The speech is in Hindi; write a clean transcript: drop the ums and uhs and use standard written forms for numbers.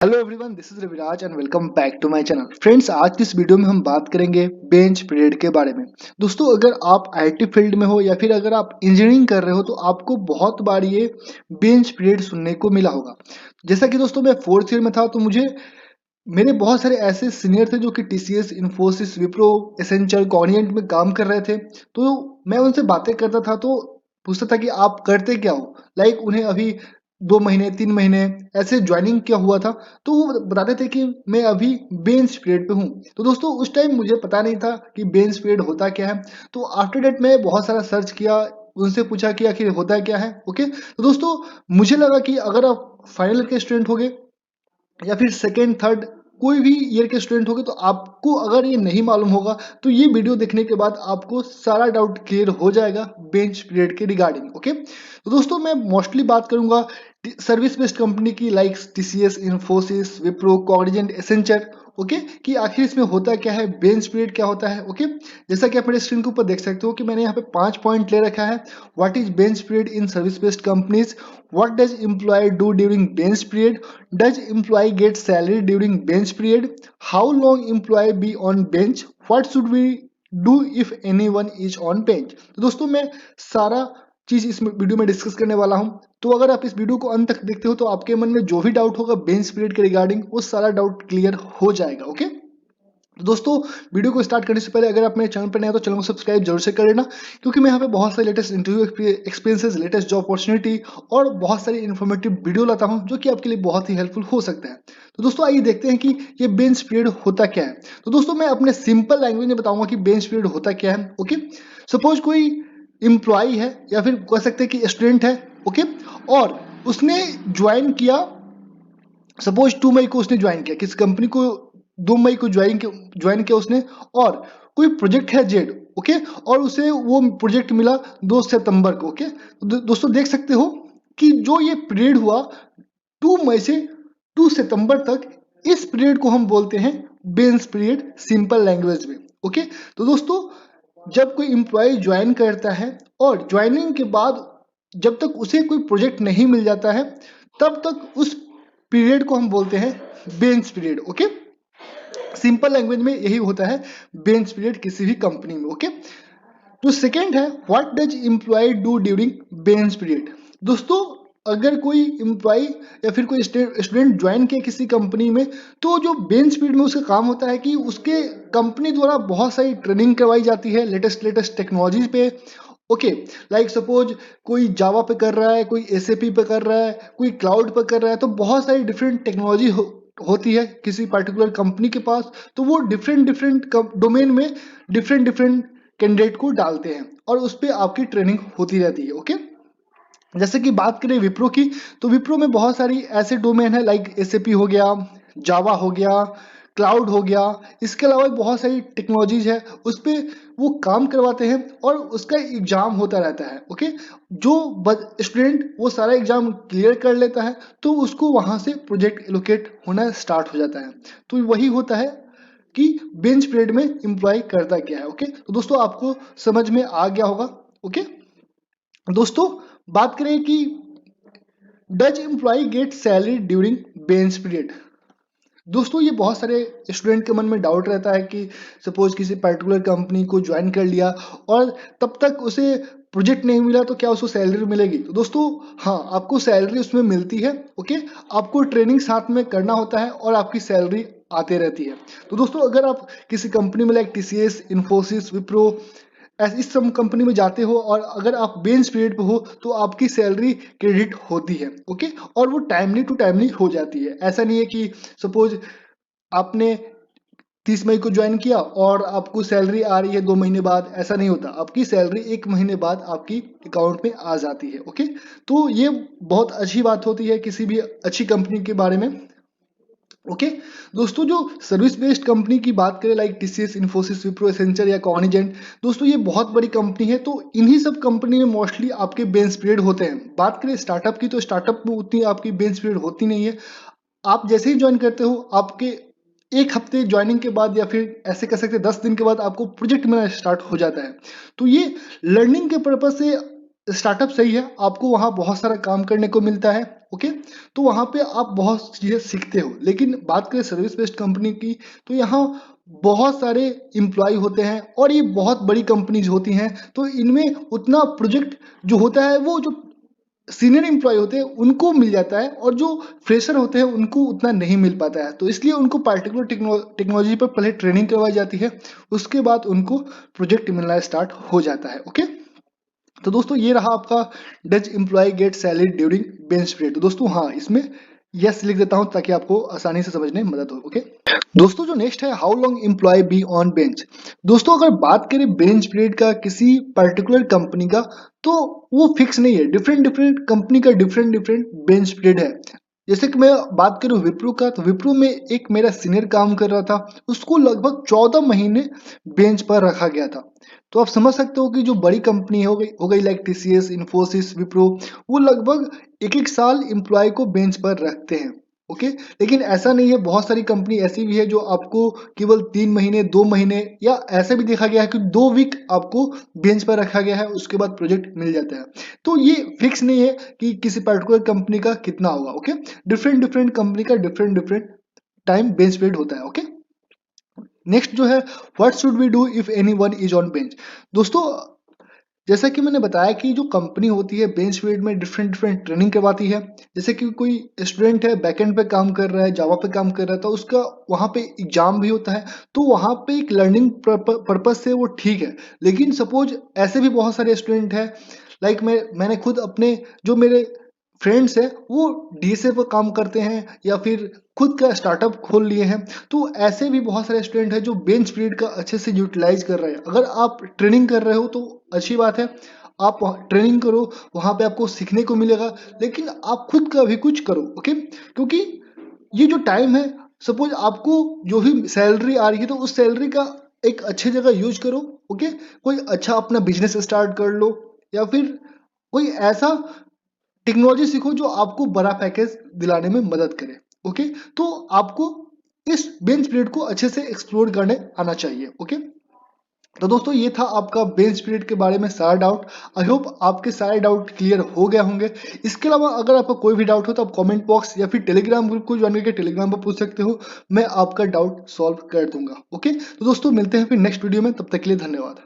Hello everyone, this is Raviraj and welcome back to my channel. Friends, आज की इस वीडियो में हम बात करेंगे बेंच पीरियड के बारे में। दोस्तों, अगर आप आईटी फील्ड में हो या फिर अगर आप इंजीनियरिंग कर रहे हो तो आपको बहुत बार ये बेंच पीरियड सुनने को मिला होगा। जैसा कि दोस्तों मैं फोर्थ ईयर में था तो मुझे मेरे बहुत सारे ऐसे सीनियर थे जो कि TCS, Infosys, Wipro, Accenture, Cognizant में काम कर रहे थे। तो मैं उनसे बातें करता था तो पूछता था कि आप करते क्या हो। उन्हें अभी 2 महीने 3 महीने ऐसे ज्वाइनिंग क्या हुआ था, तो वो बताते थे कि मैं अभी बेंच पीरियड पे हूँ। तो दोस्तों उस टाइम मुझे पता नहीं था कि बेंच पीरियड होता क्या है। तो आफ्टर डेट मैं बहुत सारा सर्च किया, उनसे पूछा कि आखिर होता क्या है। ओके, तो दोस्तों मुझे लगा कि अगर आप फाइनल ईयर के स्टूडेंट हो या फिर सेकेंड थर्ड कोई भी ईयर के स्टूडेंट होंगे तो आपको अगर ये नहीं मालूम होगा तो ये वीडियो देखने के बाद आपको सारा डाउट क्लियर हो जाएगा बेंच पीरियड के रिगार्डिंग। ओके, तो दोस्तों मैं मोस्टली बात करूंगा सर्विस बेस्ड कंपनी की, like TCS, Infosys, Wipro, Cognizant, Accenture. Okay, कि आखिर इसमें होता क्या है, बेंच पीरियड क्या होता है। ओके, जैसा कि आप मेरे स्क्रीन के ऊपर देख सकते हो कि मैंने यहाँ पे 5 पॉइंट ले रखा है। What is bench period in service based companies, what does employee do during bench period, does employee get salary during bench period, how long employee be on bench, what should we do if anyone is on bench। तो दोस्तों मैं सारा चीज इस वीडियो में डिस्कस करने वाला हूं। तो अगर आप इस वीडियो को अंत तक देखते हो तो आपके मन में जो भी डाउट होगा बेंच पीरियड के रिगार्डिंग वो सारा डाउट क्लियर हो जाएगा। ओके, तो दोस्तों वीडियो को स्टार्ट करने से पहले अगर आप मेरे चैनल पर नए हो तो चैनल को सब्सक्राइब जरूर से कर लेना, क्योंकि मैं यहाँ पे बहुत सारे latest interview experiences, latest job opportunity और बहुत सारी इन्फॉर्मेटिव वीडियो लाता हूँ जो कि आपके लिए बहुत ही हेल्पफुल हो सकता है। तो दोस्तों आइए देखते हैं कि ये बेंच पीरियड होता क्या है। तो दोस्तों मैं अपने सिंपल लैंग्वेज में बताऊंगा कि बेंच पीरियड होता क्या है। ओके, सपोज कोई एम्प्लॉई है या फिर कह सकते हैं कि स्टूडेंट है। ओके, और उसने ज्वाइन किया, सपोज 2 मई को उसने ज्वाइन किया किस कंपनी को, 2 मई को ज्वाइन किया उसने, और कोई प्रोजेक्ट है जेड। ओके, और उसे वो प्रोजेक्ट मिला 2 सितंबर को। ओके, तो दोस्तों देख सकते हो कि जो ये पीरियड हुआ 2 मई से 2 सितंबर तक, इस पीरियड को हम बोलते हैं बेंच पीरियड, सिंपल लैंग्वेज में। ओके, तो दोस्तों जब कोई एम्प्लॉय ज्वाइन करता है और ज्वाइनिंग के बाद जब तक उसे कोई प्रोजेक्ट नहीं मिल जाता है तब तक उस पीरियड को हम बोलते हैं bench period. Okay, simple language में यही होता है बेंच पीरियड किसी भी कंपनी में। ओके, तो सेकेंड है what does employee do during bench period. दोस्तों अगर कोई एम्प्लॉय या फिर कोई स्टूडेंट ज्वाइन किया किसी कंपनी में, तो जो बेंच पीरियड में उसका काम होता है कि उसके कंपनी द्वारा बहुत सारी ट्रेनिंग करवाई जाती है लेटेस्ट लेटेस्ट टेक्नोलॉजी पे। ओके, लाइक सपोज कोई जावा पे कर रहा है, कोई एसएपी पे कर रहा है, कोई क्लाउड पे कर रहा है, तो बहुत सारी डिफरेंट टेक्नोलॉजी होती है किसी पर्टिकुलर कंपनी के पास। तो वो डिफरेंट डिफरेंट डोमेन में डिफरेंट डिफरेंट कैंडिडेट को डालते हैं और उस पर आपकी ट्रेनिंग होती रहती है। ओके, जैसे कि बात करें विप्रो की, तो विप्रो में बहुत सारी ऐसे डोमेन है, लाइक एसएपी हो गया, जावा हो गया, क्लाउड हो गया। इसके अलावा बहुत सारी टेक्नोलॉजीज है उस पर वो काम करवाते हैं और उसका एग्जाम होता रहता है। ओके, जो स्टूडेंट वो सारा एग्जाम क्लियर कर लेता है तो उसको वहां से प्रोजेक्ट एलोकेट होना स्टार्ट हो जाता है। तो वही होता है कि बेंच पीरियड में एम्प्लॉय करता क्या है। ओके, तो दोस्तों आपको समझ में आ गया होगा। ओके, दोस्तों बात करें कि does employee get salary during bench period. दोस्तों ये बहुत सारे स्टूडेंट के मन में डाउट रहता है कि सपोज किसी पर्टिकुलर कंपनी को ज्वाइन कर लिया और तब तक उसे प्रोजेक्ट नहीं मिला तो क्या उसको सैलरी मिलेगी। तो दोस्तों हाँ, आपको सैलरी उसमें मिलती है। ओके, आपको ट्रेनिंग साथ में करना होता है और आपकी सैलरी आते रहती है। तो दोस्तों अगर आप किसी कंपनी में लाइक टीसीएस, इन्फोसिस, विप्रो इस सब कंपनी में जाते हो और अगर आप बेंच पीरियड पे हो तो आपकी सैलरी क्रेडिट होती है। ओके, और वो टाइमली टू टाइमली हो जाती है। ऐसा नहीं है कि सपोज आपने 30 मई को ज्वाइन किया और आपको सैलरी आ रही है 2 महीने बाद, ऐसा नहीं होता। आपकी सैलरी 1 महीने बाद आपकी अकाउंट में आ जाती है। ओके, तो ये बहुत अच्छी बात होती है किसी भी अच्छी कंपनी के बारे में। ओके, दोस्तों जो सर्विस बेस्ड कंपनी की बात करें like TCS, Infosys, Wipro, Accenture या कॉग्निजेंट, दोस्तों ये बहुत बड़ी कंपनी है। तो इन्हीं सब कंपनी में मोस्टली आपके बेंच पीरियड होते हैं। बात करें स्टार्टअप की तो स्टार्टअप में उतनी आपकी बेंच पीरियड होती नहीं है। आप जैसे ही ज्वाइन करते हो आपके 1 हफ्ते ज्वाइनिंग के बाद या फिर ऐसे कह सकते हैं 10 दिन के बाद आपको प्रोजेक्ट मिलना स्टार्ट हो जाता है। तो ये लर्निंग के पर्पज से स्टार्टअप सही है, आपको वहाँ बहुत सारा काम करने को मिलता है। ओके, तो वहाँ पे आप बहुत चीज़ें सीखते हो। लेकिन बात करें सर्विस बेस्ड कंपनी की, तो यहाँ बहुत सारे एम्प्लॉय होते हैं और ये बहुत बड़ी कंपनीज होती हैं, तो इनमें उतना प्रोजेक्ट जो होता है वो जो सीनियर एम्प्लॉय होते हैं उनको मिल जाता है, और जो फ्रेशर होते हैं उनको उतना नहीं मिल पाता है। तो इसलिए उनको पार्टिकुलर टेक्नोलॉजी पर पहले ट्रेनिंग करवाई जाती है, उसके बाद उनको प्रोजेक्ट मिलना स्टार्ट हो जाता है। ओके, तो दोस्तों ये रहा आपका does employee get salary during bench period. तो दोस्तों हाँ, इसमें यस लिख देता हूं ताकि आपको आसानी से समझने में मदद हो। ओके, दोस्तों जो नेक्स्ट है, how long employee be on bench. दोस्तों अगर बात करें बेंच पीरियड का किसी पर्टिकुलर कंपनी का, तो वो फिक्स नहीं है। डिफरेंट डिफरेंट कंपनी का डिफरेंट डिफरेंट बेंच पीरियड है। जैसे कि मैं बात करूं विप्रो का, तो विप्रो में एक मेरा सीनियर काम कर रहा था, उसको लगभग 14 महीने बेंच पर रखा गया था। तो आप समझ सकते हो कि जो बड़ी कंपनी हो गई लाइक टीसीएस, इन्फोसिस, विप्रो, वो लगभग एक एक साल एम्प्लॉय को बेंच पर रखते हैं। ओके, लेकिन ऐसा नहीं है, बहुत सारी कंपनी ऐसी भी है जो आपको केवल 3 महीने, 2 महीने, या ऐसा भी देखा गया है कि 2 वीक आपको बेंच पर रखा गया है, उसके बाद प्रोजेक्ट मिल जाता है। तो ये फिक्स नहीं है कि किसी पर्टिकुलर कंपनी का कितना होगा। ओके, डिफरेंट डिफरेंट कंपनी का different different time bench period होता है। ओके, नेक्स्ट जो है, what should we do if anyone is on bench. दोस्तों जैसा कि मैंने बताया कि जो कंपनी होती है बेंच पीरियड में डिफरेंट डिफरेंट ट्रेनिंग करवाती है। जैसे कि कोई स्टूडेंट है बैकएंड पे काम कर रहा है, जावा पे काम कर रहा है, तो उसका वहाँ पे एग्जाम भी होता है, तो वहाँ पे एक लर्निंग पर्पज से वो ठीक है। लेकिन सपोज ऐसे भी बहुत सारे स्टूडेंट हैं, लाइक मैंने खुद अपने जो मेरे फ्रेंड्स हैं वो डीएसए पर काम करते हैं या फिर खुद का स्टार्टअप खोल लिए हैं। तो ऐसे भी बहुत सारे स्टूडेंट हैं जो बेंच पीरियड का अच्छे से यूटिलाइज कर रहे हैं। अगर आप ट्रेनिंग कर रहे हो तो अच्छी बात है, आप ट्रेनिंग करो, वहाँ पे आपको सीखने को मिलेगा, लेकिन आप खुद का भी कुछ करो। ओके, क्योंकि ये जो टाइम है, सपोज आपको जो भी सैलरी आ रही है तो उस सैलरी का एक अच्छी जगह यूज करो। ओके, कोई अच्छा अपना बिजनेस स्टार्ट कर लो, या फिर कोई ऐसा टेक्नोलॉजी सीखो जो आपको बड़ा पैकेज दिलाने में मदद करे। ओके, तो आपको इस बेंच पीरियड को अच्छे से एक्सप्लोर करने आना चाहिए। ओके, तो दोस्तों ये था आपका बेंच पीरियड के बारे में सारा डाउट। आई होप आपके सारे डाउट क्लियर हो गए होंगे। इसके अलावा अगर आपका कोई भी डाउट हो तो आप कमेंट बॉक्स या फिर टेलीग्राम ग्रुप को ज्वाइन करके टेलीग्राम पर पूछ सकते हो, मैं आपका डाउट सॉल्व कर दूंगा। ओके, तो दोस्तों मिलते हैं फिर नेक्स्ट वीडियो में, तब तक के लिए धन्यवाद।